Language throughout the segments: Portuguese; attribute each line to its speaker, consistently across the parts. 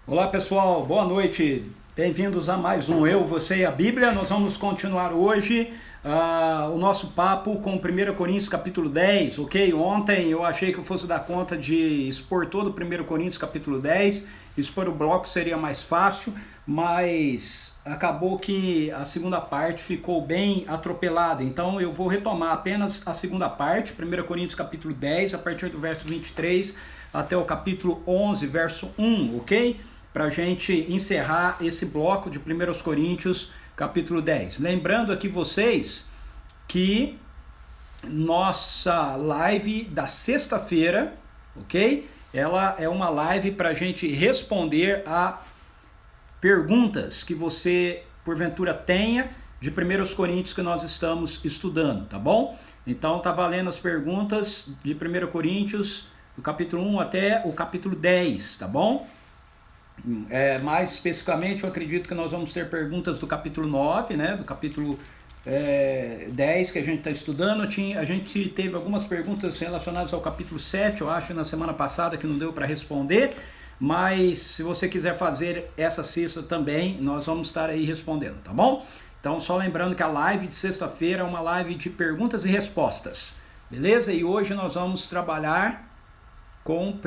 Speaker 1: Olá pessoal, boa noite, bem-vindos a mais um Eu, Você e a Bíblia. Nós vamos continuar hoje o nosso papo com 1 Coríntios capítulo 10, ok? Ontem eu achei que eu fosse dar conta de expor todo o 1 Coríntios capítulo 10, expor o bloco seria mais fácil, mas acabou que a segunda parte ficou bem atropelada, então eu vou retomar apenas a segunda parte, 1 Coríntios capítulo 10, a partir do verso 23 até o capítulo 11, verso 1, ok? Para a gente encerrar esse bloco de 1 Coríntios, capítulo 10. Lembrando aqui vocês que nossa live da sexta-feira, ok? Ela é uma live para a gente responder a perguntas que você, porventura, tenha de 1 Coríntios que nós estamos estudando, tá bom? Então, tá valendo as perguntas de 1 Coríntios, do capítulo 1 até o capítulo 10, tá bom? Mais especificamente, eu acredito que nós vamos ter perguntas do capítulo 9, né, do capítulo 10 que a gente está estudando. A gente teve algumas perguntas relacionadas ao capítulo 7, eu acho, na semana passada, que não deu para responder, mas se você quiser fazer essa sexta também, nós vamos estar aí respondendo, tá bom? Então, só lembrando que a live de sexta-feira é uma live de perguntas e respostas, beleza? E hoje nós vamos trabalhar com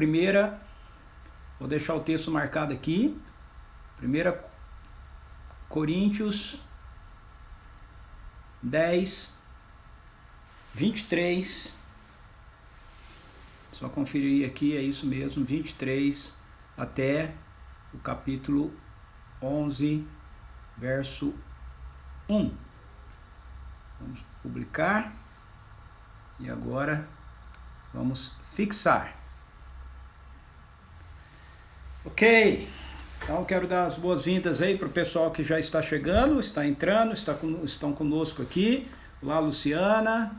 Speaker 1: vou deixar o texto marcado aqui, 1 Coríntios 10, 23, só conferir aqui, é isso mesmo, 23 até o capítulo 11, verso 1. Vamos publicar e agora vamos fixar. Ok, então quero dar as boas-vindas aí para o pessoal que já está chegando, está entrando, estão conosco aqui. Olá, Luciana,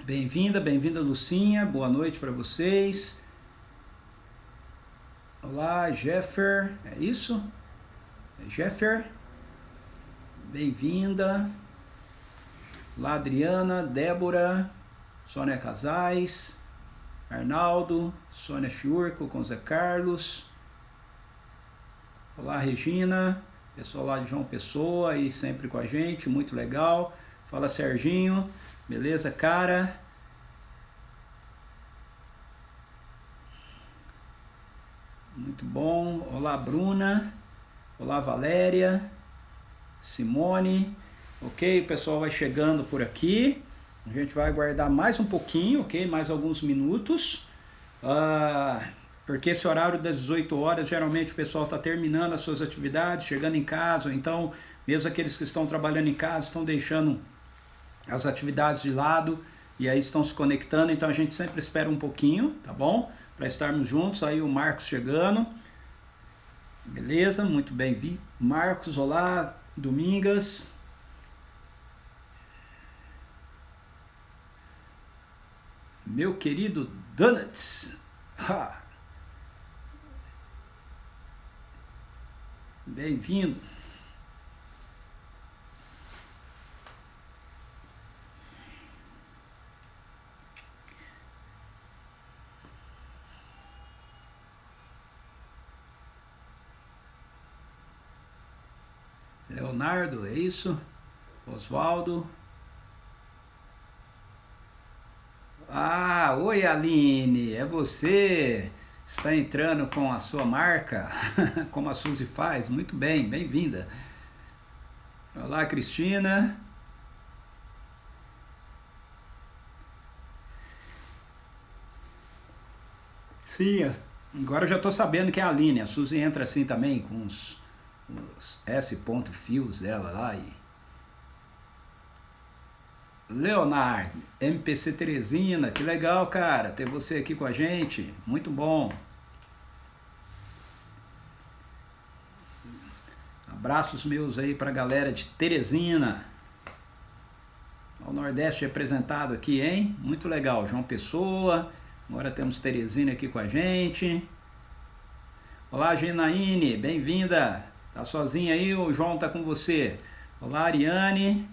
Speaker 1: bem-vinda Lucinha, boa noite para vocês. Olá, Jeffer, é isso? É Jeffer, bem-vinda. Olá, Adriana, Débora, Sônia Casais, Arnaldo, Sônia Chiurco com Zé Carlos. Olá, Regina, pessoal lá de João Pessoa aí sempre com a gente, muito legal. Fala, Serginho, beleza, cara? Muito bom. Olá, Bruna. Olá, Valéria. Simone. Ok, o pessoal vai chegando por aqui. A gente vai aguardar mais um pouquinho, ok? Mais alguns minutos. Porque esse horário das 18 horas, geralmente o pessoal está terminando as suas atividades, chegando em casa, ou então mesmo aqueles que estão trabalhando em casa estão deixando as atividades de lado e aí estão se conectando, então a gente sempre espera um pouquinho, tá bom? Para estarmos juntos. Aí o Marcos chegando, beleza, muito bem-vindo. Marcos, olá, Domingas. Meu querido Donuts. Bem-vindo. Leonardo, é isso? Oswaldo. Oi Aline, é você? Está entrando com a sua marca, como a Suzy faz? Muito bem, bem-vinda. Olá, Cristina. Sim, agora eu já estou sabendo que é a Aline. A Suzy entra assim também, com os S.fios dela lá. Leonardo, MPC Teresina, que legal, cara, ter você aqui com a gente, muito bom. Abraços meus aí pra galera de Teresina. O Nordeste representado aqui, hein? Muito legal, João Pessoa, agora temos Teresina aqui com a gente. Olá, Genaíne, bem-vinda. Tá sozinha aí ou o João tá com você? Olá, Ariane,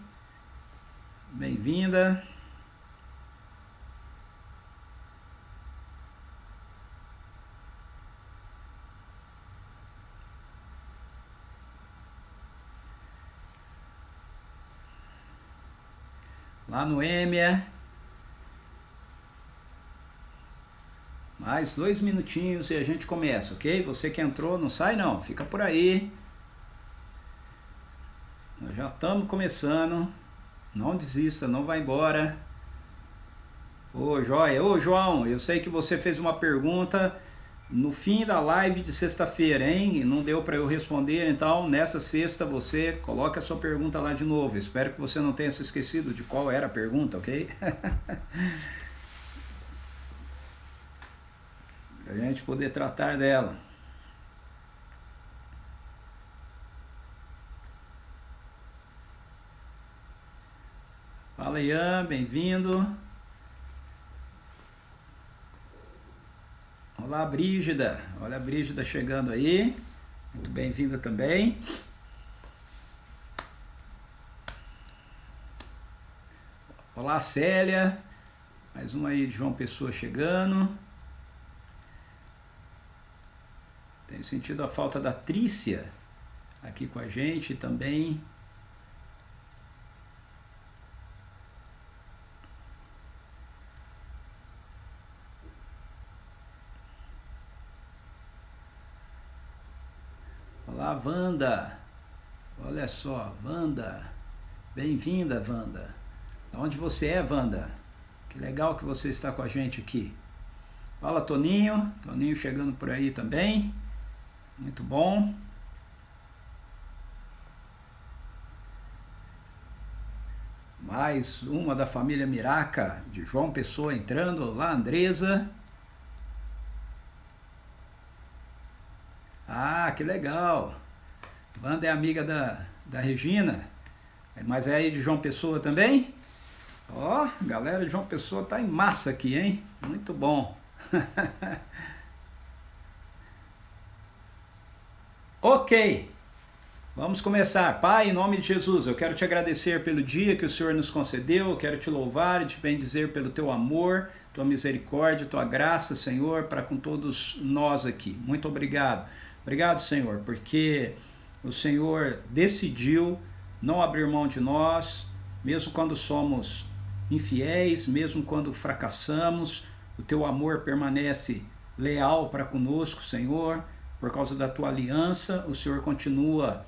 Speaker 1: bem-vinda. Lá no Emia. Mais 2 minutinhos e a gente começa, ok? Você que entrou, não sai não, fica por aí. Nós já estamos começando. Não desista, não vai embora. Ô, joia. Ô, João, eu sei que você fez uma pergunta no fim da live de sexta-feira, hein? E não deu para eu responder, então nessa sexta você coloca a sua pergunta lá de novo. Espero que você não tenha se esquecido de qual era a pergunta, ok? Para a gente poder tratar dela. Fala, Ian, bem-vindo. Olá, Brígida. Olha a Brígida chegando aí. Muito bem-vinda também. Olá, Célia. Mais uma aí de João Pessoa chegando. Tenho sentido a falta da Trícia aqui com a gente também. Olá, Wanda. Olha só, Wanda. Bem-vinda, Wanda. De onde você é, Wanda? Que legal que você está com a gente aqui. Fala, Toninho. Toninho chegando por aí também. Muito bom. Mais uma da família Miraca, de João Pessoa entrando. Olá, Andresa. Ah, que legal. Wanda é amiga da Regina. Mas é aí de João Pessoa também? Ó, galera de João Pessoa tá em massa aqui, hein? Muito bom. Ok, vamos começar. Pai, em nome de Jesus, eu quero te agradecer pelo dia que o Senhor nos concedeu, eu quero te louvar e te bendizer pelo teu amor, tua misericórdia, tua graça, Senhor, para com todos nós aqui. Muito obrigado. Obrigado, Senhor, porque o Senhor decidiu não abrir mão de nós, mesmo quando somos infiéis, mesmo quando fracassamos, o teu amor permanece leal para conosco, Senhor. Por causa da tua aliança, o Senhor continua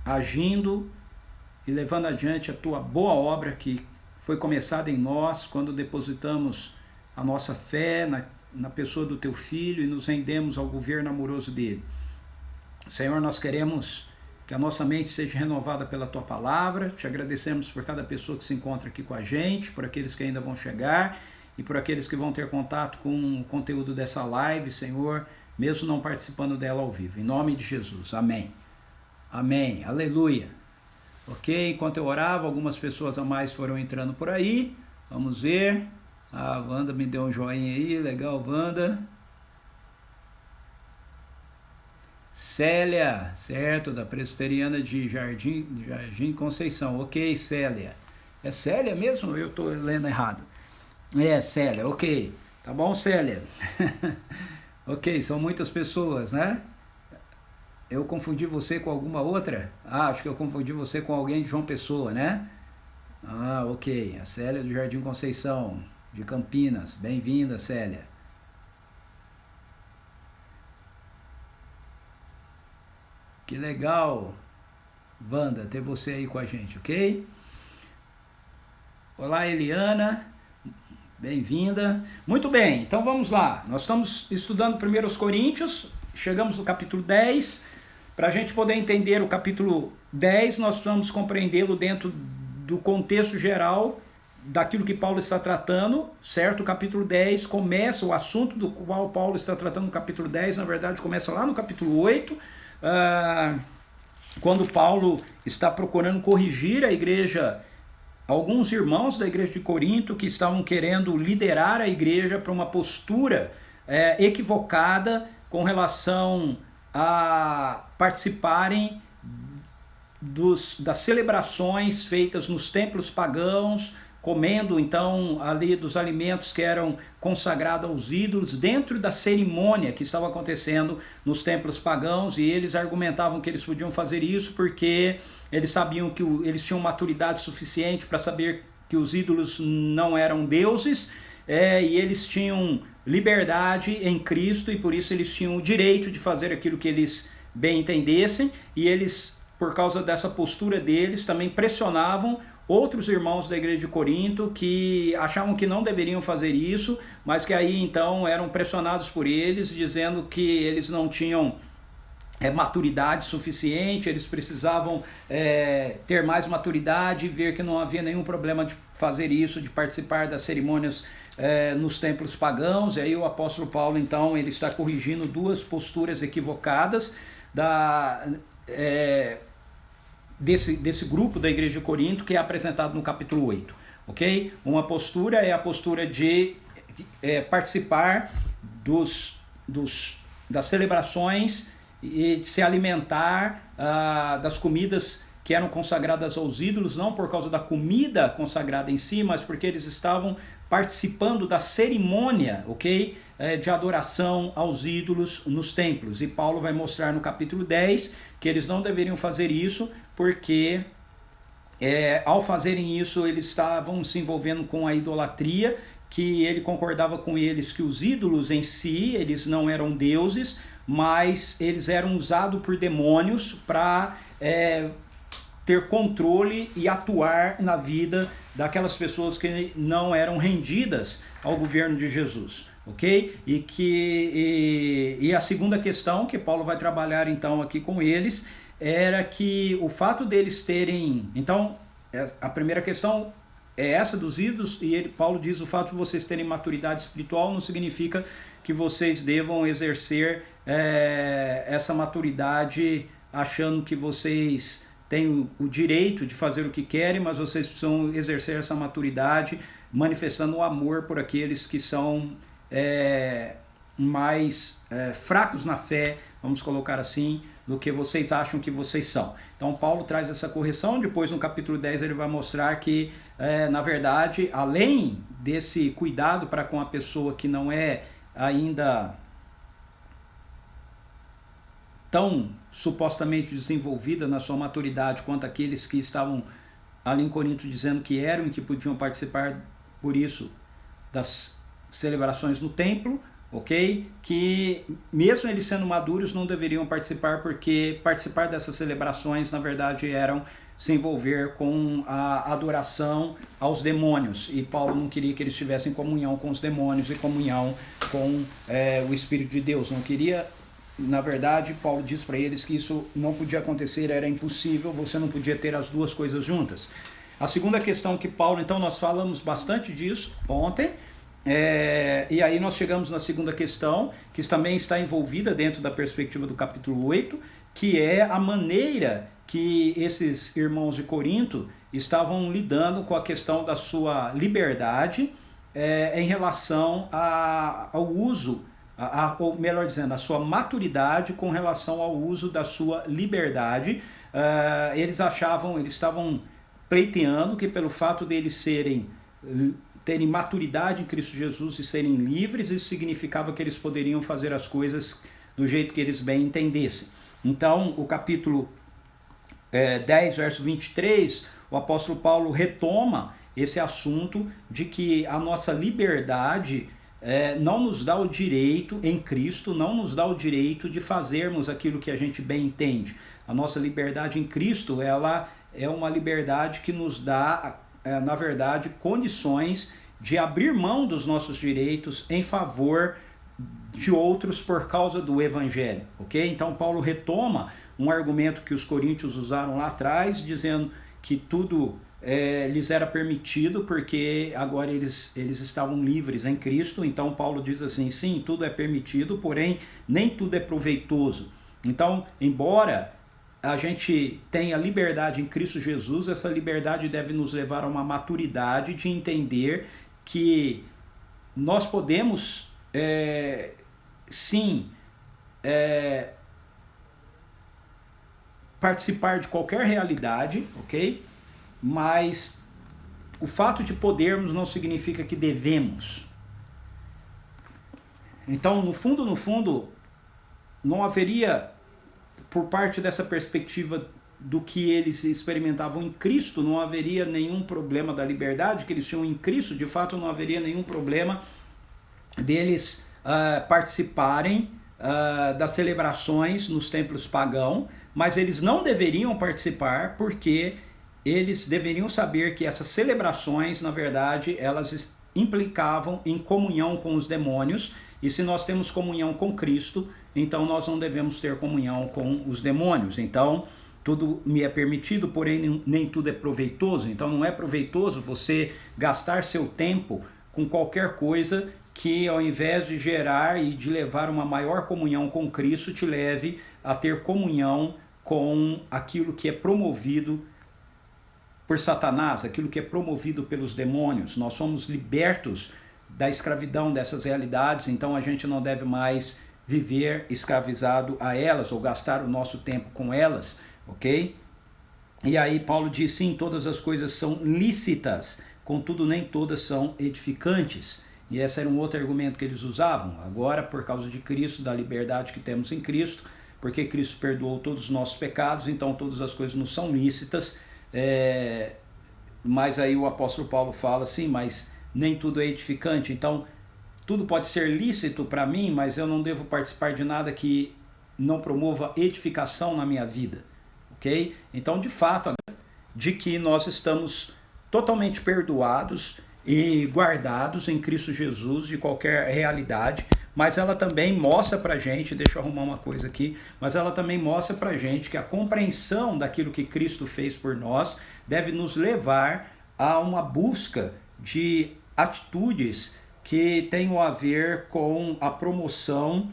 Speaker 1: agindo e levando adiante a tua boa obra que foi começada em nós quando depositamos a nossa fé na pessoa do teu Filho e nos rendemos ao governo amoroso dele. Senhor, nós queremos que a nossa mente seja renovada pela tua palavra. Te agradecemos por cada pessoa que se encontra aqui com a gente, por aqueles que ainda vão chegar e por aqueles que vão ter contato com o conteúdo dessa live, Senhor, mesmo não participando dela ao vivo. Em nome de Jesus. Amém. Amém. Aleluia. Ok, enquanto eu orava, algumas pessoas a mais foram entrando por aí. Vamos ver. A Wanda me deu um joinha aí. Legal, Wanda. Célia, certo, da Presbiteriana de Jardim Conceição. Ok, Célia. É Célia mesmo? Eu estou lendo errado. É, Célia, ok. Tá bom, Célia? Ok, são muitas pessoas, né? Eu confundi você com alguma outra? Ah, acho que eu confundi você com alguém de João Pessoa, né? Ah, ok. A Célia do Jardim Conceição, de Campinas. Bem-vinda, Célia. Que legal, Wanda, ter você aí com a gente, ok? Olá, Eliana. Bem-vinda. Muito bem, então vamos lá. Nós estamos estudando 1 Coríntios, chegamos no capítulo 10. Para a gente poder entender o capítulo 10, nós precisamos compreendê-lo dentro do contexto geral daquilo que Paulo está tratando, certo? O capítulo 10 começa, o assunto do qual Paulo está tratando no capítulo 10, na verdade começa lá no capítulo 8, quando Paulo está procurando corrigir a igreja, alguns irmãos da igreja de Corinto que estavam querendo liderar a igreja para uma postura equivocada com relação a participarem das celebrações feitas nos templos pagãos, comendo então ali dos alimentos que eram consagrados aos ídolos dentro da cerimônia que estava acontecendo nos templos pagãos, e eles argumentavam que eles podiam fazer isso porque eles sabiam que eles tinham maturidade suficiente para saber que os ídolos não eram deuses, e eles tinham liberdade em Cristo, e por isso eles tinham o direito de fazer aquilo que eles bem entendessem, e eles, por causa dessa postura deles, também pressionavam outros irmãos da igreja de Corinto que achavam que não deveriam fazer isso, mas que aí então eram pressionados por eles, dizendo que eles não tinham maturidade suficiente, eles precisavam ter mais maturidade, ver que não havia nenhum problema de fazer isso, de participar das cerimônias nos templos pagãos. E aí o apóstolo Paulo então ele está corrigindo duas posturas equivocadas desse grupo da igreja de Corinto, que é apresentado no capítulo 8, ok? Uma postura é a postura de participar das celebrações e de se alimentar das comidas que eram consagradas aos ídolos, não por causa da comida consagrada em si, mas porque eles estavam participando da cerimônia, ok? De adoração aos ídolos nos templos. E Paulo vai mostrar no capítulo 10 que eles não deveriam fazer isso, porque ao fazerem isso eles estavam se envolvendo com a idolatria, que ele concordava com eles que os ídolos em si, eles não eram deuses, mas eles eram usados por demônios para ter controle e atuar na vida daquelas pessoas que não eram rendidas ao governo de Jesus, ok? E a segunda questão que Paulo vai trabalhar então aqui com eles era que o fato deles terem... Então, a primeira questão é essa dos ídolos, e Paulo diz: o fato de vocês terem maturidade espiritual não significa que vocês devam exercer essa maturidade achando que vocês têm o direito de fazer o que querem, mas vocês precisam exercer essa maturidade manifestando o amor por aqueles que são mais fracos na fé, vamos colocar assim, do que vocês acham que vocês são. Então Paulo traz essa correção. Depois no capítulo 10 ele vai mostrar que na verdade, além desse cuidado para com a pessoa que não é ainda tão supostamente desenvolvida na sua maturidade quanto aqueles que estavam ali em Corinto dizendo que eram e que podiam participar por isso das celebrações no templo, ok? Que mesmo eles sendo maduros não deveriam participar, porque participar dessas celebrações na verdade eram se envolver com a adoração aos demônios, e Paulo não queria que eles tivessem comunhão com os demônios e comunhão com o Espírito de Deus. Não queria, na verdade, Paulo diz para eles que isso não podia acontecer, era impossível, você não podia ter as duas coisas juntas. A segunda questão que Paulo, então nós falamos bastante disso ontem, e aí nós chegamos na segunda questão, que também está envolvida dentro da perspectiva do capítulo 8, que é a maneira que esses irmãos de Corinto estavam lidando com a questão da sua liberdade em relação ao uso, ou melhor dizendo, a sua maturidade com relação ao uso da sua liberdade. Eles estavam pleiteando que pelo fato deles terem maturidade em Cristo Jesus e serem livres, isso significava que eles poderiam fazer as coisas do jeito que eles bem entendessem. Então, o capítulo 10, verso 23, o apóstolo Paulo retoma esse assunto de que a nossa liberdade não nos dá o direito, em Cristo, não nos dá o direito de fazermos aquilo que a gente bem entende. A nossa liberdade em Cristo, ela é uma liberdade que nos dá, na verdade, condições de abrir mão dos nossos direitos em favor de outros por causa do Evangelho, ok? Então Paulo retoma um argumento que os coríntios usaram lá atrás, dizendo que tudo lhes era permitido porque agora eles estavam livres em Cristo. Então Paulo diz assim: sim, tudo é permitido, porém nem tudo é proveitoso. Então, embora a gente tenha liberdade em Cristo Jesus, essa liberdade deve nos levar a uma maturidade de entender que nós podemos sim participar de qualquer realidade, ok? Mas o fato de podermos não significa que devemos. Então, no fundo, não haveria, por parte dessa perspectiva do que eles experimentavam em Cristo, não haveria nenhum problema da liberdade que eles tinham em Cristo. De fato, não haveria nenhum problema deles participarem das celebrações nos templos pagãos, mas eles não deveriam participar porque eles deveriam saber que essas celebrações, na verdade, elas implicavam em comunhão com os demônios, e se nós temos comunhão com Cristo, então nós não devemos ter comunhão com os demônios. Então, tudo me é permitido, porém nem tudo é proveitoso. Então não é proveitoso você gastar seu tempo com qualquer coisa que, ao invés de gerar e de levar uma maior comunhão com Cristo, te leve a ter comunhão com aquilo que é promovido por Satanás, aquilo que é promovido pelos demônios. Nós somos libertos da escravidão dessas realidades, então a gente não deve mais viver escravizado a elas ou gastar o nosso tempo com elas, ok? E aí Paulo diz, sim, todas as coisas são lícitas, contudo nem todas são edificantes. E esse era um outro argumento que eles usavam. Agora, por causa de Cristo, da liberdade que temos em Cristo, porque Cristo perdoou todos os nossos pecados, então todas as coisas não são lícitas. Mas aí o apóstolo Paulo fala assim, mas nem tudo é edificante. Então, tudo pode ser lícito para mim, mas eu não devo participar de nada que não promova edificação na minha vida. Ok? Então, de fato, de que nós estamos totalmente perdoados e guardados em Cristo Jesus de qualquer realidade, mas ela também mostra pra gente, deixa eu arrumar uma coisa aqui, mas ela também mostra pra gente que a compreensão daquilo que Cristo fez por nós deve nos levar a uma busca de atitudes que tenham a ver com a promoção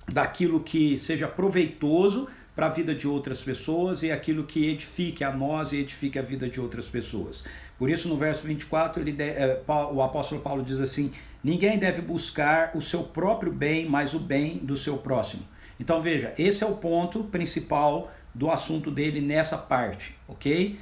Speaker 1: daquilo que seja proveitoso para a vida de outras pessoas e aquilo que edifique a nós e edifique a vida de outras pessoas. Por isso, no verso 24, o apóstolo Paulo diz assim, ninguém deve buscar o seu próprio bem, mas o bem do seu próximo. Então veja, esse é o ponto principal do assunto dele nessa parte, ok?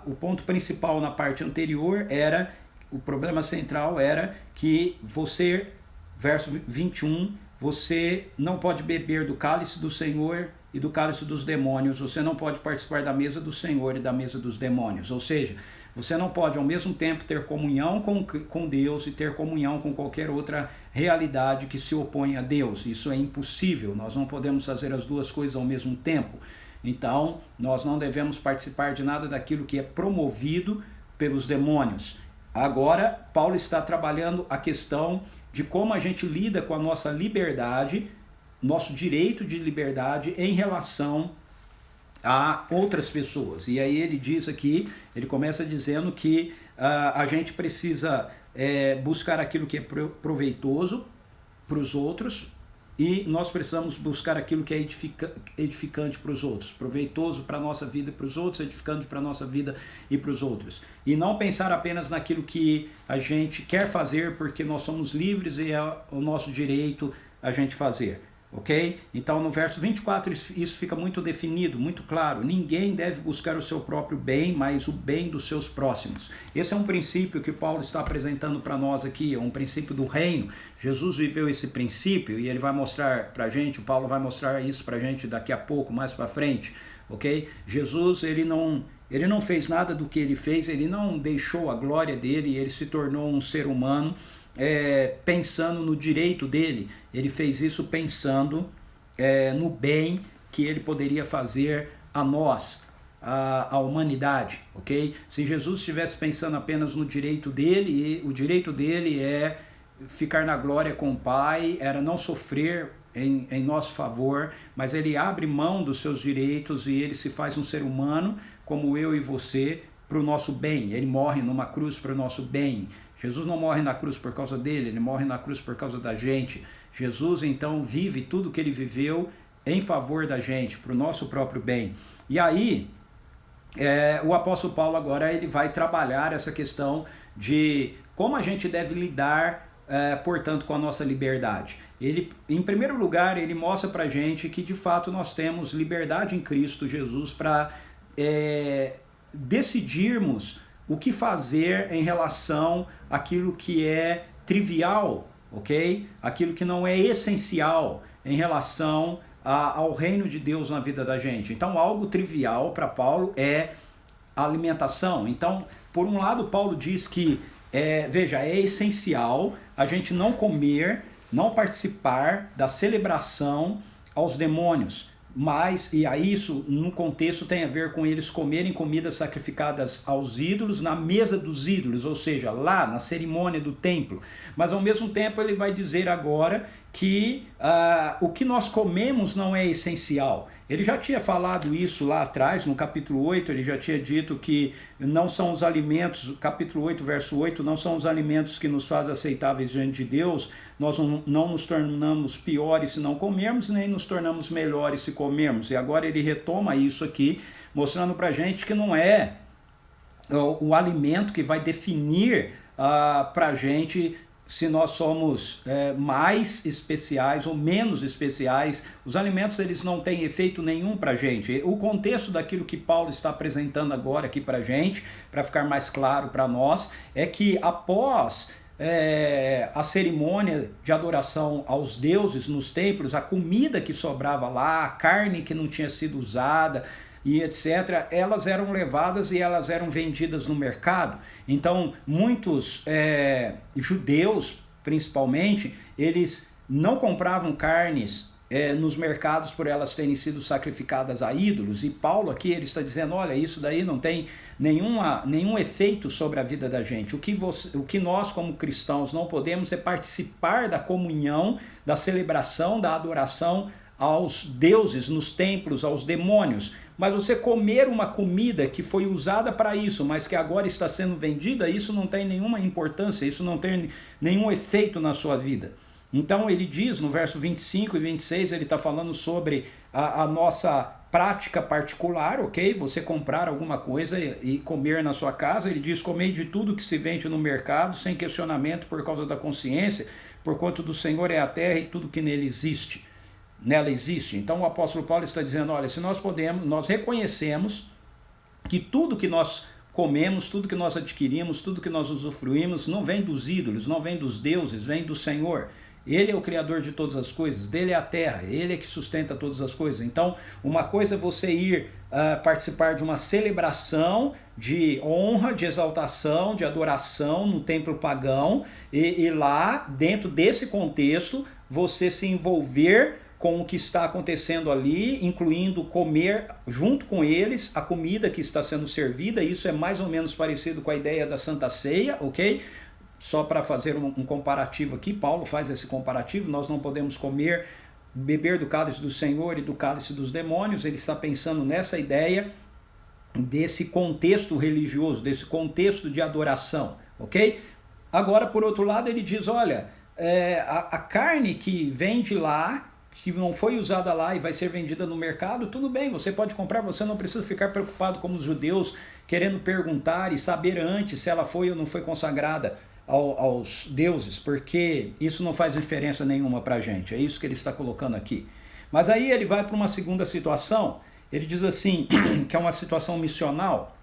Speaker 1: O ponto principal na parte anterior era, o problema central era que você, verso 21, você não pode beber do cálice do Senhor e do cálice dos demônios, você não pode participar da mesa do Senhor e da mesa dos demônios, ou seja, você não pode ao mesmo tempo ter comunhão com Deus e ter comunhão com qualquer outra realidade que se opõe a Deus. Isso é impossível, nós não podemos fazer as duas coisas ao mesmo tempo. Então, nós não devemos participar de nada daquilo que é promovido pelos demônios. Agora, Paulo está trabalhando a questão de como a gente lida com a nossa liberdade, nosso direito de liberdade em relação a outras pessoas. E aí ele diz aqui, ele começa dizendo que a gente precisa buscar aquilo que é proveitoso para os outros e nós precisamos buscar aquilo que é edificante para os outros, proveitoso para a nossa vida e para os outros, edificante para a nossa vida e para os outros. E não pensar apenas naquilo que a gente quer fazer porque nós somos livres e é o nosso direito a gente fazer. Ok? Então no verso 24 isso fica muito definido, muito claro. Ninguém deve buscar o seu próprio bem, mas o bem dos seus próximos. Esse é um princípio que Paulo está apresentando para nós aqui, é um princípio do reino. Jesus viveu esse princípio e ele vai mostrar para a gente, o Paulo vai mostrar isso para a gente daqui a pouco, mais para frente. Ok? Jesus, ele não fez nada do que ele fez, ele não deixou a glória dele, ele se tornou um ser humano pensando no direito dele. Ele fez isso pensando no bem que ele poderia fazer a nós, a humanidade, ok? Se Jesus estivesse pensando apenas no direito dele, e o direito dele é ficar na glória com o Pai, era não sofrer em nosso favor, mas ele abre mão dos seus direitos e ele se faz um ser humano como eu e você para o nosso bem. Ele morre numa cruz para o nosso bem. Jesus não morre na cruz por causa dele, ele morre na cruz por causa da gente. Jesus então vive tudo que ele viveu em favor da gente, para o nosso próprio bem. E aí, o apóstolo Paulo agora ele vai trabalhar essa questão de como a gente deve lidar, portanto, com a nossa liberdade. Ele, em primeiro lugar, ele mostra para a gente que de fato nós temos liberdade em Cristo Jesus para decidirmos o que fazer em relação àquilo que é trivial, ok? Aquilo que não é essencial em relação ao reino de Deus na vida da gente. Então, algo trivial para Paulo é a alimentação. Então, por um lado, Paulo diz que, veja, é essencial a gente não comer, não participar da celebração aos demônios. Mas, e aí isso no contexto tem a ver com eles comerem comidas sacrificadas aos ídolos na mesa dos ídolos, ou seja, lá na cerimônia do templo. Mas ao mesmo tempo ele vai dizer agora que o que nós comemos não é essencial. Ele já tinha falado isso lá atrás, no capítulo 8, ele já tinha dito que não são os alimentos, capítulo 8, verso 8, não são os alimentos que nos fazem aceitáveis diante de Deus, nós não nos tornamos piores se não comermos, nem nos tornamos melhores se comermos. E agora ele retoma isso aqui, mostrando pra gente que não é o alimento que vai definir pra gente se nós somos mais especiais ou menos especiais. Os alimentos, eles não têm efeito nenhum para a gente. O contexto daquilo que Paulo está apresentando agora aqui para a gente, para ficar mais claro para nós, é que após a cerimônia de adoração aos deuses nos templos, a comida que sobrava lá, a carne que não tinha sido usada, e etc., elas eram levadas e elas eram vendidas no mercado. Então, muitos judeus, principalmente, eles não compravam carnes nos mercados por elas terem sido sacrificadas a ídolos. E Paulo aqui ele está dizendo, olha, isso daí não tem nenhum efeito sobre a vida da gente. O que nós como cristãos não podemos é participar da comunhão, da celebração, da adoração aos deuses, nos templos, aos demônios. Mas você comer uma comida que foi usada para isso, mas que agora está sendo vendida, isso não tem nenhuma importância, isso não tem nenhum efeito na sua vida. Então ele diz no verso 25 e 26, ele está falando sobre a nossa prática particular, ok? Você comprar alguma coisa e comer na sua casa. Ele diz, comei de tudo que se vende no mercado, sem questionamento por causa da consciência, porquanto do Senhor é a terra e tudo que nela existe. Então o apóstolo Paulo está dizendo, olha, se nós reconhecemos que tudo que nós comemos, tudo que nós adquirimos, tudo que nós usufruímos, não vem dos ídolos, não vem dos deuses, vem do Senhor. Ele é o Criador de todas as coisas, dele é a terra, ele é que sustenta todas as coisas. Então, uma coisa é você ir participar de uma celebração de honra, de exaltação, de adoração no templo pagão, e lá, dentro desse contexto, você se envolver com o que está acontecendo ali, incluindo comer junto com eles a comida que está sendo servida. Isso é mais ou menos parecido com a ideia da Santa Ceia, ok? Só para fazer um comparativo aqui, Paulo faz esse comparativo, nós não podemos beber do cálice do Senhor e do cálice dos demônios. Ele está pensando nessa ideia desse contexto religioso, desse contexto de adoração, ok? Agora, por outro lado, ele diz, olha, a carne que vem de lá, que não foi usada lá e vai ser vendida no mercado, tudo bem, você pode comprar, você não precisa ficar preocupado como os judeus, querendo perguntar e saber antes se ela foi ou não foi consagrada aos deuses, porque isso não faz diferença nenhuma para a gente, é isso que ele está colocando aqui. Mas aí ele vai para uma segunda situação, ele diz assim, que é uma situação missional.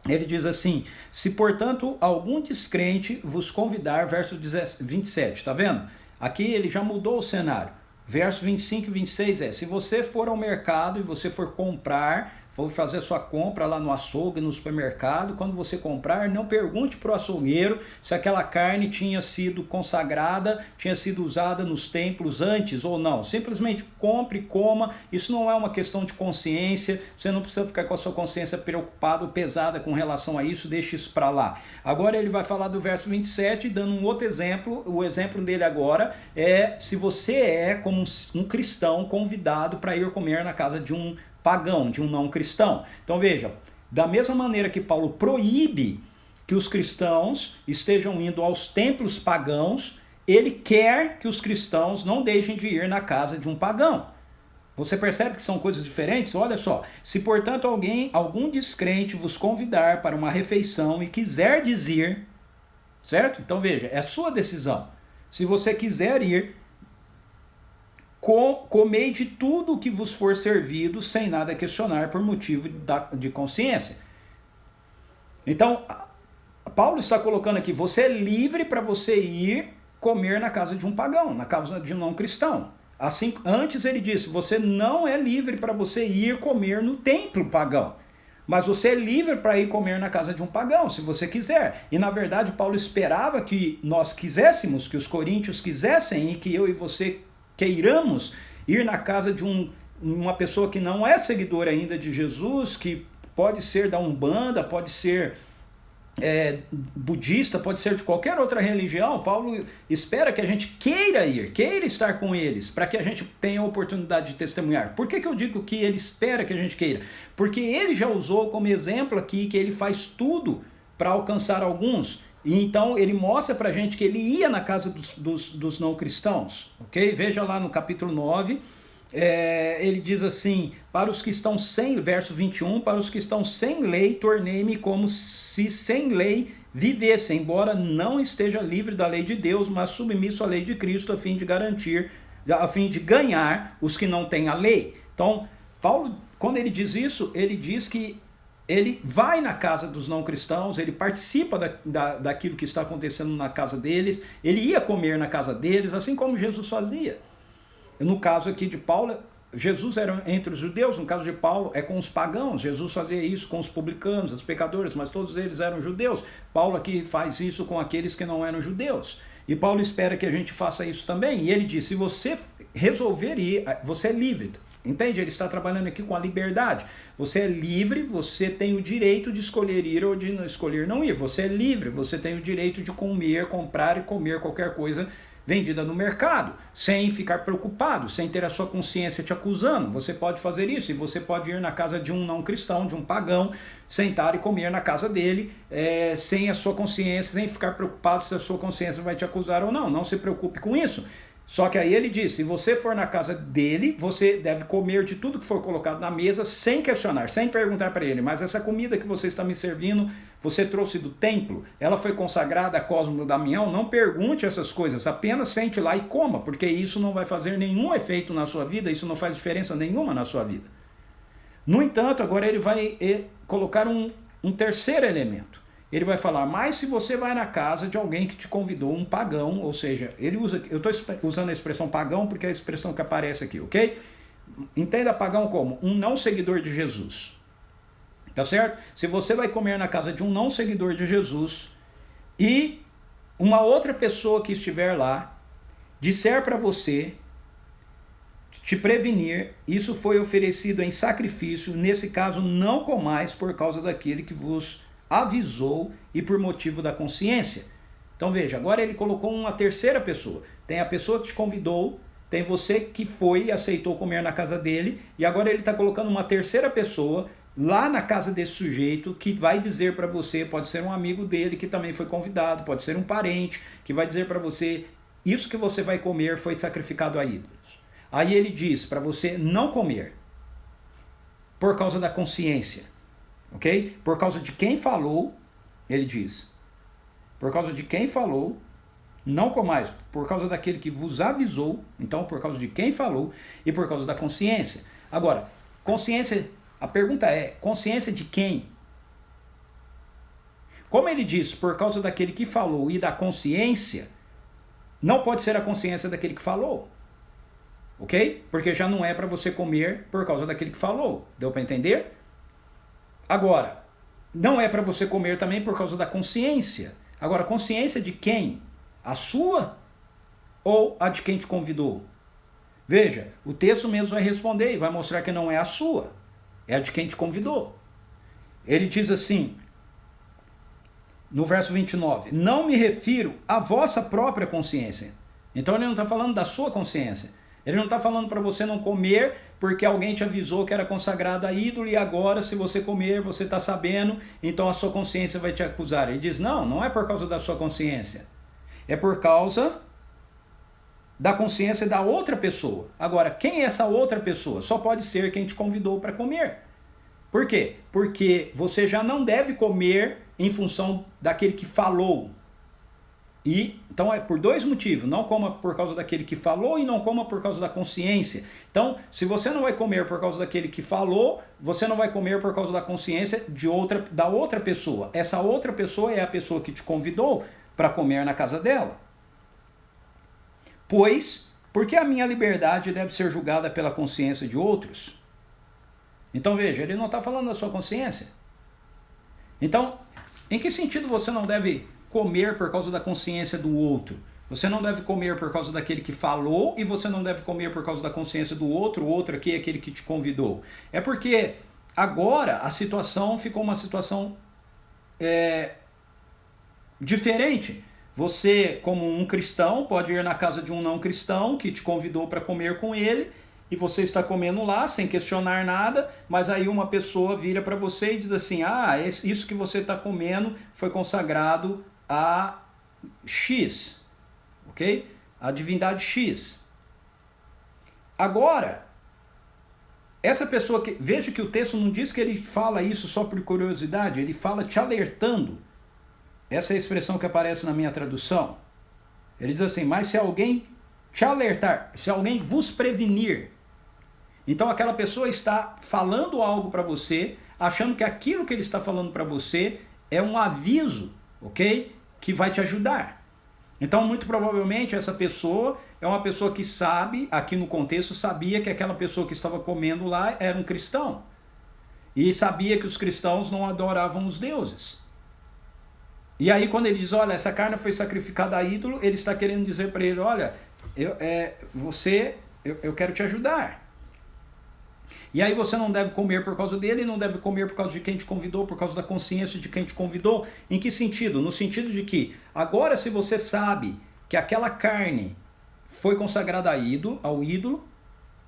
Speaker 1: Ele diz assim, se portanto algum descrente vos convidar, verso 27, tá vendo? Aqui ele já mudou o cenário. Verso 25 e 26 se você for ao mercado e você for comprar, for fazer sua compra lá no açougue, no supermercado, quando você comprar, não pergunte para o açougueiro se aquela carne tinha sido consagrada, tinha sido usada nos templos antes ou não. Simplesmente compre e coma. Isso não é uma questão de consciência, você não precisa ficar com a sua consciência preocupada ou pesada com relação a isso, deixe isso para lá. Agora ele vai falar do verso 27, dando um outro exemplo. O exemplo dele agora é se você é como um cristão convidado para ir comer na casa de um pagão, de um não cristão. Então veja, da mesma maneira que Paulo proíbe que os cristãos estejam indo aos templos pagãos, ele quer que os cristãos não deixem de ir na casa de um pagão. Você percebe que são coisas diferentes? Olha só, se portanto algum descrente vos convidar para uma refeição e quiser dizer, certo? Então veja, é a sua decisão. Se você quiser ir, comei de tudo o que vos for servido, sem nada questionar por motivo de consciência. Então, Paulo está colocando aqui, você é livre para você ir comer na casa de um pagão, na casa de um não cristão. Assim, antes ele disse, você não é livre para você ir comer no templo pagão. Mas você é livre para ir comer na casa de um pagão, se você quiser. E na verdade Paulo esperava que nós quiséssemos, que os coríntios quisessem e que eu e você queiramos ir na casa de uma pessoa que não é seguidora ainda de Jesus, que pode ser da Umbanda, pode ser budista, pode ser de qualquer outra religião. Paulo espera que a gente queira ir, queira estar com eles, para que a gente tenha a oportunidade de testemunhar. Por que eu digo que ele espera que a gente queira? Porque ele já usou como exemplo aqui que ele faz tudo para alcançar alguns. E então ele mostra para a gente que ele ia na casa dos não cristãos, ok? Veja lá no capítulo 9, ele diz assim, para os que estão sem, verso 21, para os que estão sem lei, tornei-me como se sem lei vivesse, embora não esteja livre da lei de Deus, mas submisso à lei de Cristo, a fim de ganhar os que não têm a lei. Então, Paulo, quando ele diz isso, ele diz que ele vai na casa dos não cristãos, ele participa daquilo que está acontecendo na casa deles, ele ia comer na casa deles, assim como Jesus fazia. No caso aqui de Paulo, Jesus era entre os judeus, no caso de Paulo é com os pagãos, Jesus fazia isso com os publicanos, os pecadores, mas todos eles eram judeus. Paulo aqui faz isso com aqueles que não eram judeus. E Paulo espera que a gente faça isso também. E ele diz, se você resolver ir, você é livre. Entende? Ele está trabalhando aqui com a liberdade. Você é livre, você tem o direito de escolher ir ou de não escolher não ir. Você é livre, você tem o direito de comer, comprar e comer qualquer coisa vendida no mercado, sem ficar preocupado, sem ter a sua consciência te acusando. Você pode fazer isso e você pode ir na casa de um não cristão, de um pagão, sentar e comer na casa dele, sem a sua consciência, sem ficar preocupado se a sua consciência vai te acusar ou não. Não se preocupe com isso. Só que aí ele diz, se você for na casa dele, você deve comer de tudo que for colocado na mesa sem questionar, sem perguntar para ele, mas essa comida que você está me servindo, você trouxe do templo? Ela foi consagrada a Cosmo Damião? Não pergunte essas coisas, apenas sente lá e coma, porque isso não vai fazer nenhum efeito na sua vida, isso não faz diferença nenhuma na sua vida. No entanto, agora ele vai colocar um terceiro elemento. Ele vai falar, mas se você vai na casa de alguém que te convidou, um pagão, ou seja, ele usa, eu estou usando a expressão pagão porque é a expressão que aparece aqui, ok? Entenda pagão como um não seguidor de Jesus, tá certo? Se você vai comer na casa de um não seguidor de Jesus e uma outra pessoa que estiver lá disser para você, te prevenir, isso foi oferecido em sacrifício, nesse caso não comais por causa daquele que vos avisou e por motivo da consciência. Então veja, agora ele colocou uma terceira pessoa. Tem a pessoa que te convidou, tem você que foi e aceitou comer na casa dele, e agora ele está colocando uma terceira pessoa lá na casa desse sujeito que vai dizer para você, pode ser um amigo dele que também foi convidado, pode ser um parente, que vai dizer para você, isso que você vai comer foi sacrificado a ídolos. Aí ele diz para você não comer, por causa da consciência. Ok? Por causa de quem falou, ele diz, por causa de quem falou, não comais, por causa daquele que vos avisou, então por causa de quem falou e por causa da consciência. Agora, consciência, a pergunta é, consciência de quem? Como ele diz, por causa daquele que falou e da consciência, não pode ser a consciência daquele que falou. Ok? Porque já não é para você comer por causa daquele que falou. Deu para entender? Agora, não é para você comer também por causa da consciência. Agora, consciência de quem? A sua ou a de quem te convidou? Veja, o texto mesmo vai responder e vai mostrar que não é a sua, é a de quem te convidou. Ele diz assim, no verso 29, não me refiro à vossa própria consciência. Então ele não está falando da sua consciência. Ele não está falando para você não comer porque alguém te avisou que era consagrado a ídolo e agora se você comer você está sabendo, então a sua consciência vai te acusar. Ele diz, não é por causa da sua consciência. É por causa da consciência da outra pessoa. Agora, quem é essa outra pessoa? Só pode ser quem te convidou para comer. Por quê? Porque você já não deve comer em função daquele que falou. Então é por dois motivos, não coma por causa daquele que falou e não coma por causa da consciência. Então, se você não vai comer por causa daquele que falou, você não vai comer por causa da consciência da outra pessoa. Essa outra pessoa é a pessoa que te convidou para comer na casa dela. Porque a minha liberdade deve ser julgada pela consciência de outros? Então veja, ele não está falando da sua consciência. Então, em que sentido você não deve comer por causa da consciência do outro? Você não deve comer por causa daquele que falou e você não deve comer por causa da consciência do outro. O outro aqui é aquele que te convidou. É porque agora a situação ficou uma situação diferente. Você, como um cristão, pode ir na casa de um não cristão que te convidou para comer com ele e você está comendo lá sem questionar nada, mas aí uma pessoa vira para você e diz assim, isso que você está comendo foi consagrado a X, ok? A divindade X. Agora, essa pessoa, veja que o texto não diz que ele fala isso só por curiosidade, ele fala te alertando. Essa é a expressão que aparece na minha tradução. Ele diz assim, mas se alguém te alertar, se alguém vos prevenir, então aquela pessoa está falando algo para você, achando que aquilo que ele está falando para você é um aviso, ok? Que vai te ajudar. Então, muito provavelmente, essa pessoa é uma pessoa que sabe, aqui no contexto, sabia que aquela pessoa que estava comendo lá era um cristão. E sabia que os cristãos não adoravam os deuses. E aí quando ele diz, olha, essa carne foi sacrificada a ídolo, ele está querendo dizer para ele, olha, eu quero te ajudar. E aí você não deve comer por causa dele, não deve comer por causa de quem te convidou, por causa da consciência de quem te convidou. Em que sentido? No sentido de que, agora se você sabe que aquela carne foi consagrada ao ídolo,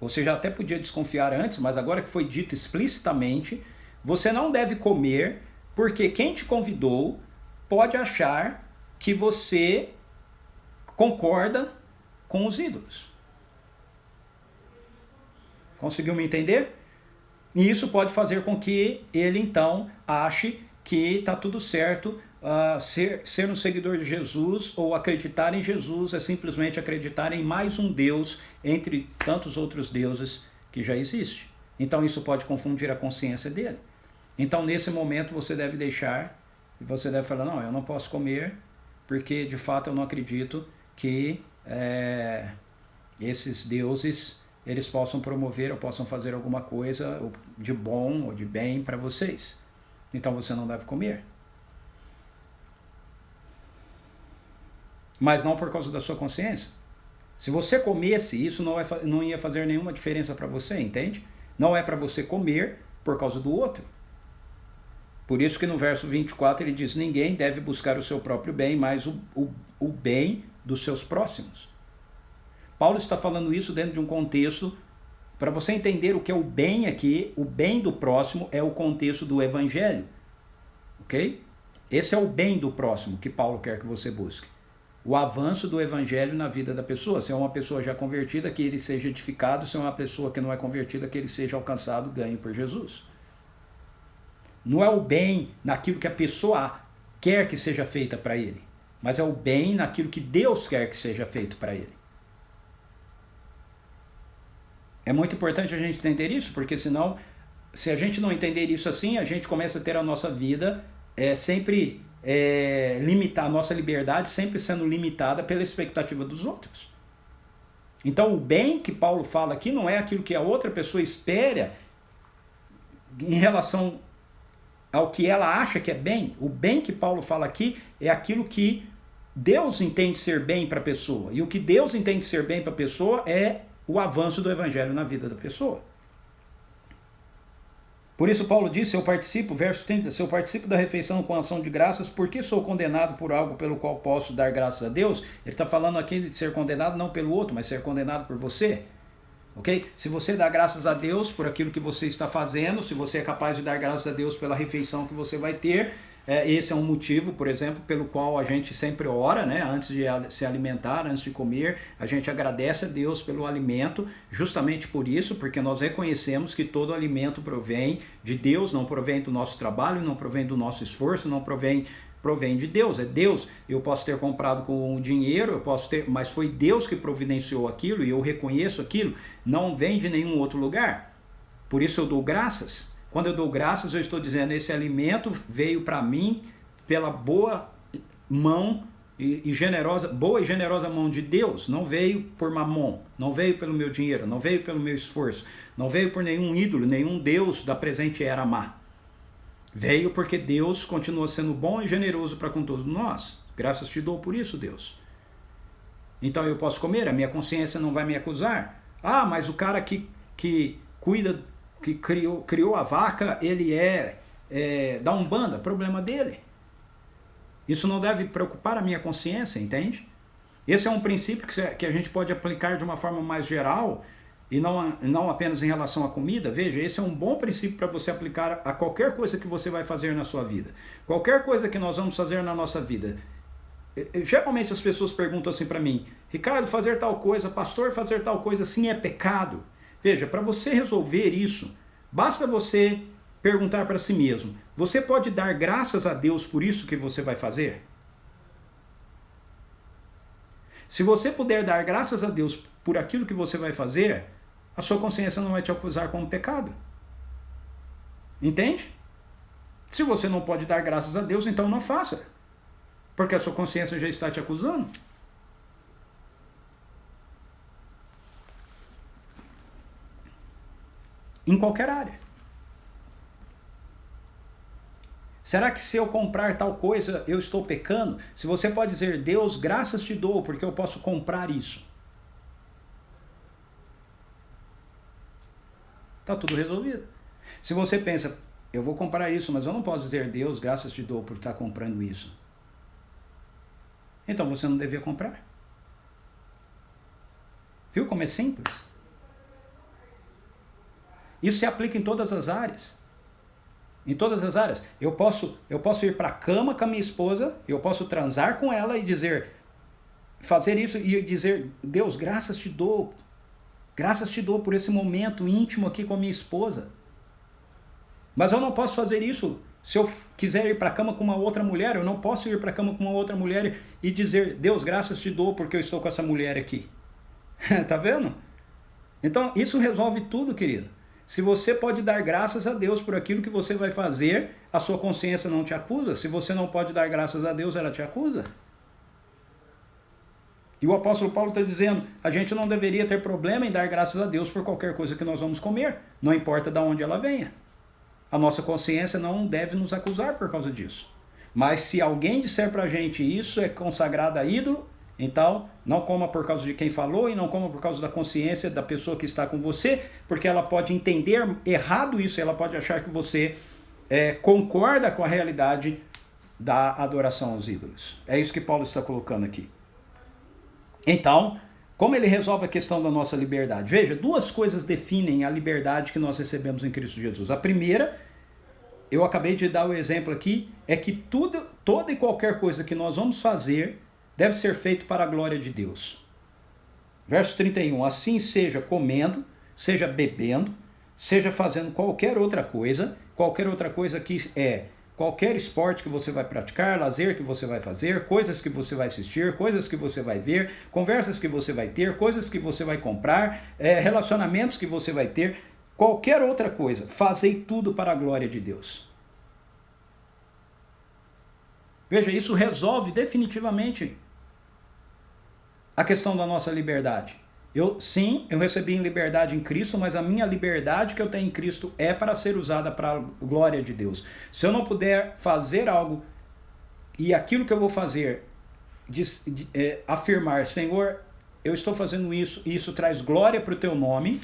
Speaker 1: você já até podia desconfiar antes, mas agora que foi dito explicitamente, você não deve comer, porque quem te convidou pode achar que você concorda com os ídolos. Conseguiu me entender? E isso pode fazer com que ele então ache que está tudo certo, ser um seguidor de Jesus ou acreditar em Jesus é simplesmente acreditar em mais um Deus entre tantos outros deuses que já existem. Então isso pode confundir a consciência dele. Então nesse momento você deve deixar e você deve falar, não, eu não posso comer porque de fato eu não acredito que esses deuses eles possam promover ou possam fazer alguma coisa de bom ou de bem para vocês. Então você não deve comer. Mas não por causa da sua consciência. Se você comesse, isso não ia fazer nenhuma diferença para você, entende? Não é para você comer por causa do outro. Por isso que no verso 24 ele diz, ninguém deve buscar o seu próprio bem, mas o bem dos seus próximos. Paulo está falando isso dentro de um contexto, para você entender o que é o bem aqui, o bem do próximo é o contexto do evangelho, ok? Esse é o bem do próximo que Paulo quer que você busque. O avanço do evangelho na vida da pessoa. Se é uma pessoa já convertida, que ele seja edificado, se é uma pessoa que não é convertida, que ele seja alcançado, ganho por Jesus. Não é o bem naquilo que a pessoa quer que seja feita para ele, mas é o bem naquilo que Deus quer que seja feito para ele. É muito importante a gente entender isso, porque senão, se a gente não entender isso assim, a gente começa a ter a nossa vida sempre limitar, a nossa liberdade sempre sendo limitada pela expectativa dos outros. Então o bem que Paulo fala aqui não é aquilo que a outra pessoa espera em relação ao que ela acha que é bem. O bem que Paulo fala aqui é aquilo que Deus entende ser bem para a pessoa. E o que Deus entende ser bem para a pessoa é o avanço do evangelho na vida da pessoa. Por isso Paulo diz, se eu participo, verso 30, se eu participo da refeição com ação de graças, por que sou condenado por algo pelo qual posso dar graças a Deus? Ele está falando aqui de ser condenado não pelo outro, mas ser condenado por você. Ok? Se você dá graças a Deus por aquilo que você está fazendo, se você é capaz de dar graças a Deus pela refeição que você vai ter, esse é um motivo, por exemplo, pelo qual a gente sempre ora, né? Antes de se alimentar, antes de comer, a gente agradece a Deus pelo alimento, justamente por isso, porque nós reconhecemos que todo alimento provém de Deus, não provém do nosso trabalho, não provém do nosso esforço, não provém provém de Deus, é Deus. Eu posso ter comprado com dinheiro, eu posso ter, mas foi Deus que providenciou aquilo e eu reconheço aquilo, não vem de nenhum outro lugar. Por isso eu dou graças. Quando eu dou graças, eu estou dizendo, esse alimento veio para mim pela boa mão e generosa, boa e generosa mão de Deus. Não veio por mamon, não veio pelo meu dinheiro, não veio pelo meu esforço, não veio por nenhum ídolo, nenhum Deus da presente era má. Veio porque Deus continua sendo bom e generoso para com todos nós. Graças te dou por isso, Deus. Então eu posso comer, a minha consciência não vai me acusar. Ah, mas o cara que cuida, que criou a vaca, ele da Umbanda, problema dele. Isso não deve preocupar a minha consciência, entende? Esse é um princípio que a gente pode aplicar de uma forma mais geral e não apenas em relação à comida. Veja, esse é um bom princípio para você aplicar a qualquer coisa que você vai fazer na sua vida. Qualquer coisa que nós vamos fazer na nossa vida. Geralmente as pessoas perguntam assim para mim, Ricardo, fazer tal coisa, pastor, fazer tal coisa, sim, é pecado? Veja, para você resolver isso, basta você perguntar para si mesmo, você pode dar graças a Deus por isso que você vai fazer? Se você puder dar graças a Deus por aquilo que você vai fazer, a sua consciência não vai te acusar como pecado. Entende? Se você não pode dar graças a Deus, então não faça. Porque a sua consciência já está te acusando. Em qualquer área. Será que se eu comprar tal coisa, eu estou pecando? Se você pode dizer, Deus, graças te dou, porque eu posso comprar isso. Está tudo resolvido. Se você pensa, eu vou comprar isso, mas eu não posso dizer, Deus, graças te dou por estar comprando isso. Então você não devia comprar. Viu como é simples? Isso se aplica em todas as áreas. Em todas as áreas. Eu posso ir para a cama com a minha esposa, eu posso transar com ela e dizer, fazer isso e dizer, Deus, graças te dou por esse momento íntimo aqui com a minha esposa. Mas eu não posso fazer isso se eu quiser ir para a cama com uma outra mulher, eu não posso ir para a cama com uma outra mulher e dizer, Deus, graças te dou porque eu estou com essa mulher aqui. Tá vendo? Então isso resolve tudo, querido. Se você pode dar graças a Deus por aquilo que você vai fazer, a sua consciência não te acusa. Se você não pode dar graças a Deus, ela te acusa. E o apóstolo Paulo está dizendo, a gente não deveria ter problema em dar graças a Deus por qualquer coisa que nós vamos comer, não importa de onde ela venha. A nossa consciência não deve nos acusar por causa disso. Mas se alguém disser para a gente isso é consagrado a ídolo, então não coma por causa de quem falou e não coma por causa da consciência da pessoa que está com você, porque ela pode entender errado isso, ela pode achar que você concorda com a realidade da adoração aos ídolos. É isso que Paulo está colocando aqui. Então, como ele resolve a questão da nossa liberdade? Veja, duas coisas definem a liberdade que nós recebemos em Cristo Jesus. A primeira, eu acabei de dar o exemplo aqui, é que toda e qualquer coisa que nós vamos fazer deve ser feito para a glória de Deus. Verso 31, assim seja comendo, seja bebendo, seja fazendo qualquer outra coisa que qualquer esporte que você vai praticar, lazer que você vai fazer, coisas que você vai assistir, coisas que você vai ver, conversas que você vai ter, coisas que você vai comprar, relacionamentos que você vai ter, qualquer outra coisa, fazei tudo para a glória de Deus. Veja, isso resolve definitivamente a questão da nossa liberdade. Eu recebi liberdade em Cristo, mas a minha liberdade que eu tenho em Cristo é para ser usada para a glória de Deus. Se eu não puder fazer algo e aquilo que eu vou fazer, afirmar, Senhor, eu estou fazendo isso e isso traz glória para o teu nome,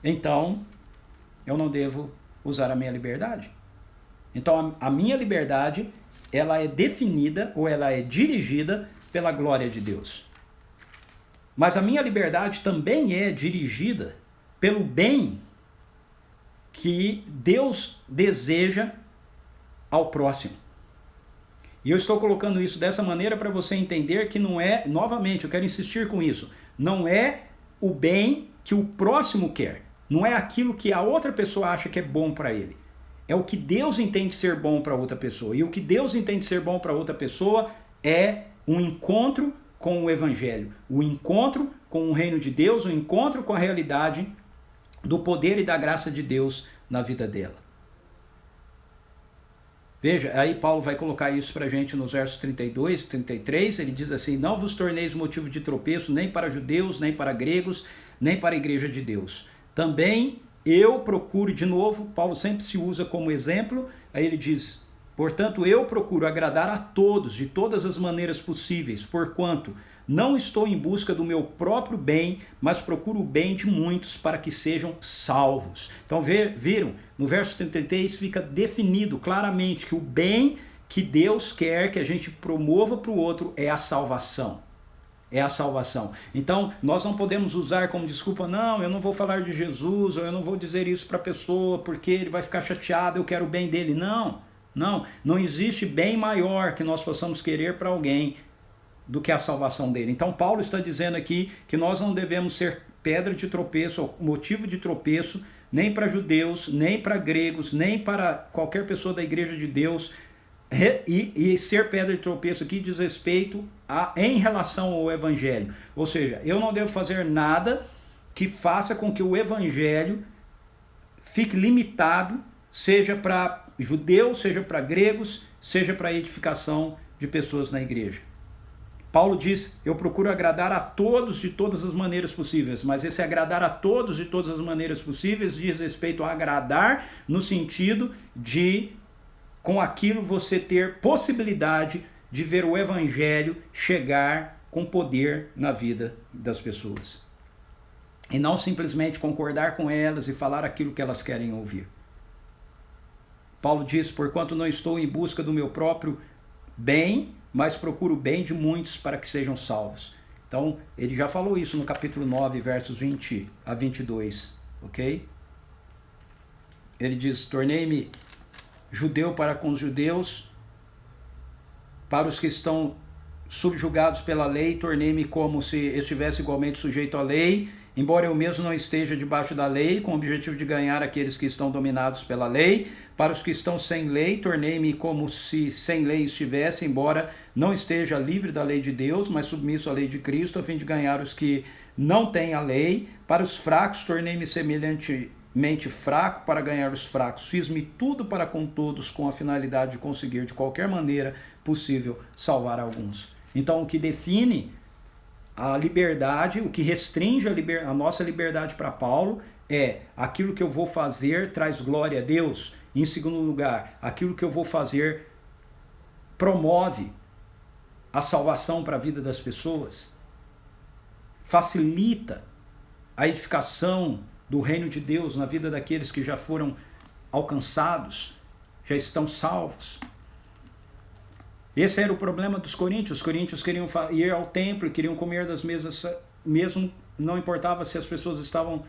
Speaker 1: então eu não devo usar a minha liberdade. Então a minha liberdade, ela é definida ou ela é dirigida pela glória de Deus. Mas a minha liberdade também é dirigida pelo bem que Deus deseja ao próximo. E eu estou colocando isso dessa maneira para você entender que não é, novamente, eu quero insistir com isso, não é o bem que o próximo quer, não é aquilo que a outra pessoa acha que é bom para ele. é o que Deus entende ser bom para outra pessoa. E o que Deus entende ser bom para outra pessoa é um encontro com o Evangelho, o encontro com o reino de Deus, o encontro com a realidade do poder e da graça de Deus na vida dela. Veja, aí Paulo vai colocar isso para a gente nos versos 32 e 33, ele diz assim: não vos torneis motivo de tropeço nem para judeus, nem para gregos, nem para a igreja de Deus. Também eu procuro, de novo, Paulo sempre se usa como exemplo, aí ele diz: portanto eu procuro agradar a todos, de todas as maneiras possíveis, porquanto não estou em busca do meu próprio bem, mas procuro o bem de muitos para que sejam salvos. Então viram? No verso 33 fica definido claramente que o bem que Deus quer que a gente promova para o outro é a salvação. É a salvação. Então, nós não podemos usar como desculpa, não, eu não vou falar de Jesus, ou eu não vou dizer isso para a pessoa porque ele vai ficar chateado, eu quero o bem dele. Não existe bem maior que nós possamos querer para alguém do que a salvação dele. Então Paulo está dizendo aqui que nós não devemos ser pedra de tropeço, ou motivo de tropeço, nem para judeus, nem para gregos, nem para qualquer pessoa da igreja de Deus. E ser pedra de tropeço aqui diz respeito em relação ao evangelho. Ou seja, eu não devo fazer nada que faça com que o evangelho fique limitado, seja para judeus, seja para gregos, seja para edificação de pessoas na igreja. Paulo diz: eu procuro agradar a todos de todas as maneiras possíveis, mas esse agradar a todos de todas as maneiras possíveis diz respeito a agradar no sentido de, com aquilo, você ter possibilidade de ver o evangelho chegar com poder na vida das pessoas. E não simplesmente concordar com elas e falar aquilo que elas querem ouvir. Paulo diz: porquanto não estou em busca do meu próprio bem, mas procuro o bem de muitos para que sejam salvos. Então, ele já falou isso no capítulo 9, versos 20 a 22, ok? Ele diz: tornei-me judeu para com os judeus, para os que estão subjugados pela lei, tornei-me como se estivesse igualmente sujeito à lei, embora eu mesmo não esteja debaixo da lei, com o objetivo de ganhar aqueles que estão dominados pela lei. Para os que estão sem lei, tornei-me como se sem lei estivesse, embora não esteja livre da lei de Deus, mas submisso à lei de Cristo, a fim de ganhar os que não têm a lei. Para os fracos, tornei-me semelhantemente fraco para ganhar os fracos. Fiz-me tudo para com todos, com a finalidade de conseguir de qualquer maneira possível salvar alguns. Então, o que define a liberdade, o que restringe a nossa liberdade para Paulo é: aquilo que eu vou fazer traz glória a Deus. Em segundo lugar, aquilo que eu vou fazer promove a salvação para a vida das pessoas, facilita a edificação do reino de Deus na vida daqueles que já foram alcançados, já estão salvos. Esse era o problema dos coríntios. Os coríntios queriam ir ao templo e queriam comer das mesas, mesmo não importava se as pessoas estavam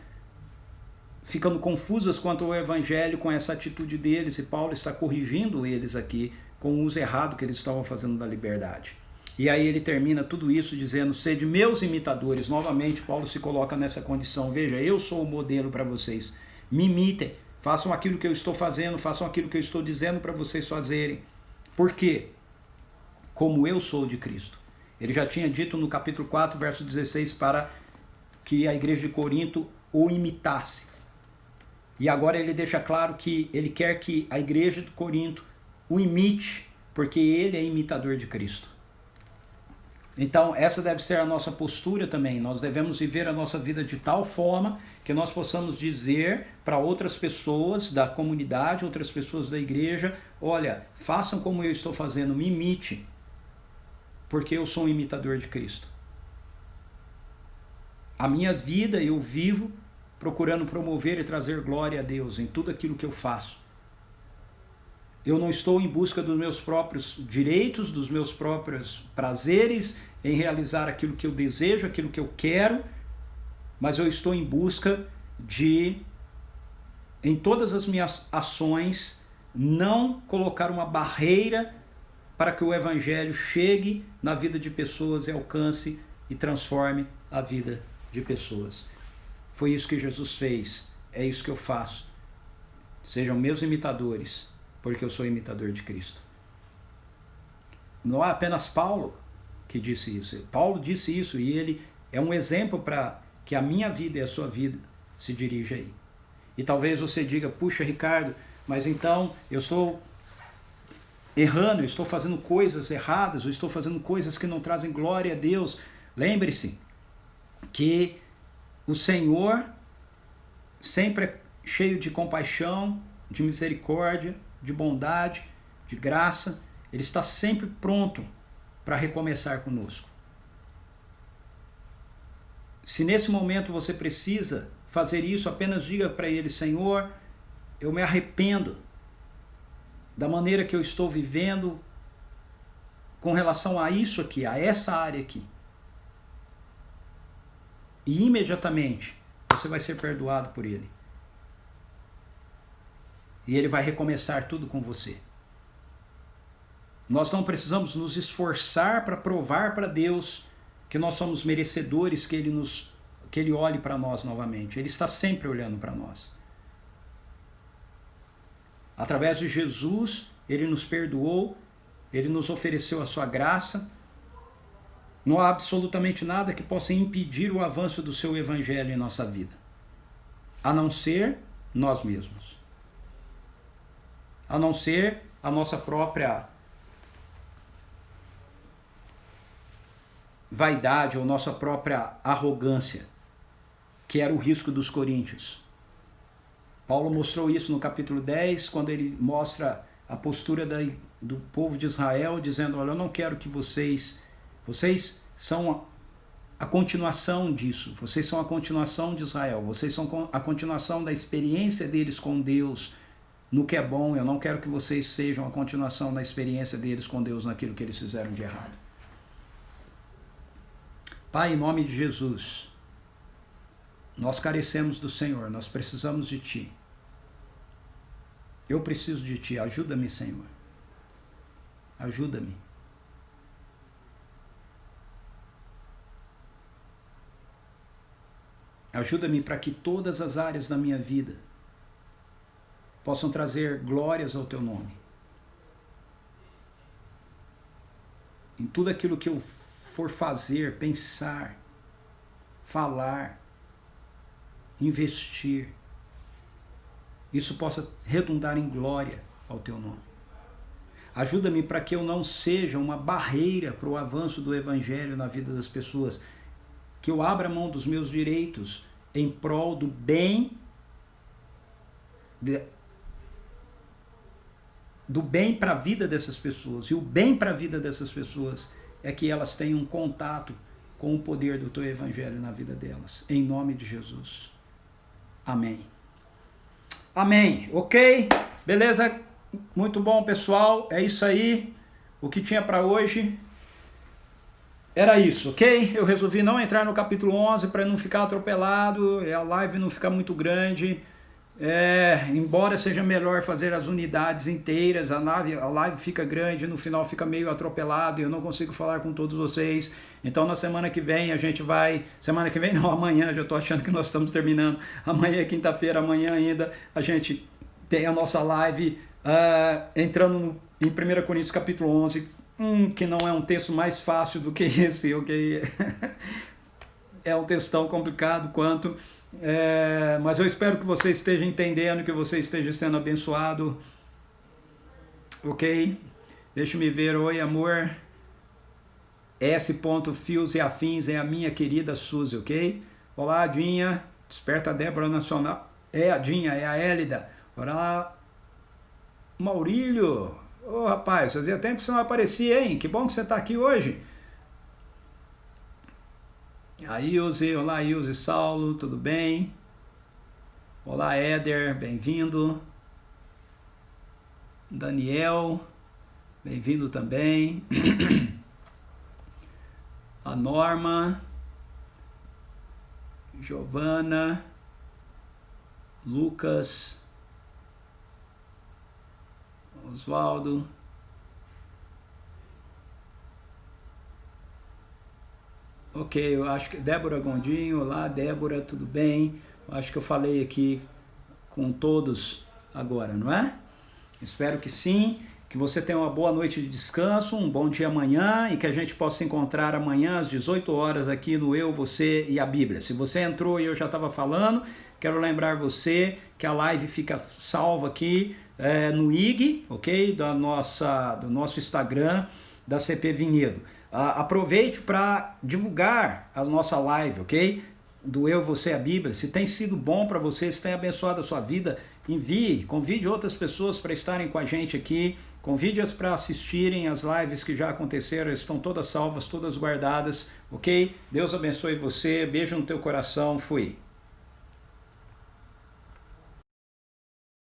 Speaker 1: ficando confusas quanto ao evangelho com essa atitude deles, e Paulo está corrigindo eles aqui com o uso errado que eles estavam fazendo da liberdade. E aí ele termina tudo isso dizendo: sede meus imitadores. Novamente Paulo se coloca nessa condição: veja, eu sou o modelo para vocês, me imitem, façam aquilo que eu estou fazendo, façam aquilo que eu estou dizendo para vocês fazerem. Por quê? Como eu sou de Cristo. Ele já tinha dito no capítulo 4, verso 16, para que a igreja de Corinto o imitasse. E agora ele deixa claro que ele quer que a igreja de Corinto o imite, porque ele é imitador de Cristo. Então, essa deve ser a nossa postura também. Nós devemos viver a nossa vida de tal forma que nós possamos dizer para outras pessoas da comunidade, outras pessoas da igreja: olha, façam como eu estou fazendo, me imite, porque eu sou um imitador de Cristo. A minha vida eu vivo procurando promover e trazer glória a Deus em tudo aquilo que eu faço. Eu não estou em busca dos meus próprios direitos, dos meus próprios prazeres, em realizar aquilo que eu desejo, aquilo que eu quero, mas eu estou em busca de, em todas as minhas ações, não colocar uma barreira para que o evangelho chegue na vida de pessoas e alcance e transforme a vida de pessoas. Foi isso que Jesus fez, é isso que eu faço. Sejam meus imitadores, porque eu sou imitador de Cristo. Não é apenas Paulo que disse isso. Paulo disse isso e ele é um exemplo para que a minha vida e a sua vida se dirija aí. E talvez você diga, puxa, Ricardo, mas então eu estou errando, eu estou fazendo coisas erradas, eu estou fazendo coisas que não trazem glória a Deus. Lembre-se que o Senhor sempre é cheio de compaixão, de misericórdia, de bondade, de graça. Ele está sempre pronto para recomeçar conosco. Se nesse momento você precisa fazer isso, apenas diga para Ele, Senhor, eu me arrependo da maneira que eu estou vivendo com relação a isso aqui, a essa área aqui. E imediatamente você vai ser perdoado por Ele. E Ele vai recomeçar tudo com você. Nós não precisamos nos esforçar para provar para Deus que nós somos merecedores que Ele olhe para nós novamente. Ele está sempre olhando para nós. Através de Jesus, Ele nos perdoou, Ele nos ofereceu a sua graça. Não há absolutamente nada que possa impedir o avanço do seu evangelho em nossa vida, a não ser nós mesmos. A não ser a nossa própria vaidade ou nossa própria arrogância, que era o risco dos coríntios. Paulo mostrou isso no capítulo 10, quando ele mostra a postura do povo de Israel, dizendo, olha, eu não quero que vocês são a continuação disso, vocês são a continuação de Israel, vocês são a continuação da experiência deles com Deus no que é bom, eu não quero que vocês sejam a continuação da experiência deles com Deus naquilo que eles fizeram de errado. Pai, em nome de Jesus, nós carecemos do Senhor, nós precisamos de Ti. Eu preciso de Ti, ajuda-me, Senhor. Ajuda-me. Ajuda-me para que todas as áreas da minha vida possam trazer glórias ao Teu nome. Em tudo aquilo que eu for fazer, pensar, falar, investir, isso possa redundar em glória ao Teu nome. Ajuda-me para que eu não seja uma barreira para o avanço do Evangelho na vida das pessoas, que eu abra mão dos meus direitos em prol do bem, do bem para a vida dessas pessoas. E o bem para a vida dessas pessoas é que elas tenham um contato com o poder do Teu Evangelho na vida delas. Em nome de Jesus. Amém. Amém. Ok? Beleza? Muito bom, pessoal. É isso aí. O que tinha para hoje era isso, ok? Eu resolvi não entrar no capítulo 11 para não ficar atropelado, a live não ficar muito grande. Embora seja melhor fazer as unidades inteiras, a live fica grande, no final fica meio atropelado e eu não consigo falar com todos vocês. Então na semana que vem a gente vai... Semana que vem não, amanhã, já estou achando que nós estamos terminando. Amanhã é quinta-feira, amanhã ainda a gente tem a nossa live entrando em 1 Coríntios capítulo 11, que não é um texto mais fácil do que esse, ok? É um texto tão complicado quanto... mas eu espero que você esteja entendendo, que você esteja sendo abençoado, ok? Deixa-me ver, oi amor, S. Fios e Afins é a minha querida Suzy, ok? Olá, Adinha, Desperta Débora Nacional, a Adinha, é a Hélida, olá, Maurílio, rapaz, fazia tempo que você não aparecia, hein? Que bom que você está aqui hoje. A Ilse, olá Ilse, Saulo, tudo bem? Olá Éder, bem-vindo. Daniel, bem-vindo também. A Norma, Giovana, Lucas, Oswaldo. Ok, eu acho que... Débora Gondinho, olá Débora, tudo bem? Eu acho que eu falei aqui com todos agora, não é? Espero que sim, que você tenha uma boa noite de descanso, um bom dia amanhã e que a gente possa se encontrar amanhã às 18 horas aqui no Eu, Você e a Bíblia. Se você entrou e eu já estava falando, quero lembrar você que a live fica salva aqui no IG, ok? Do nosso Instagram, da CP Vinhedo. Aproveite para divulgar a nossa live, ok? Do Eu, Você e a Bíblia. Se tem sido bom para você, se tem abençoado a sua vida, envie, convide outras pessoas para estarem com a gente aqui, convide-as para assistirem as lives que já aconteceram, estão todas salvas, todas guardadas, ok? Deus abençoe você, beijo no teu coração, fui.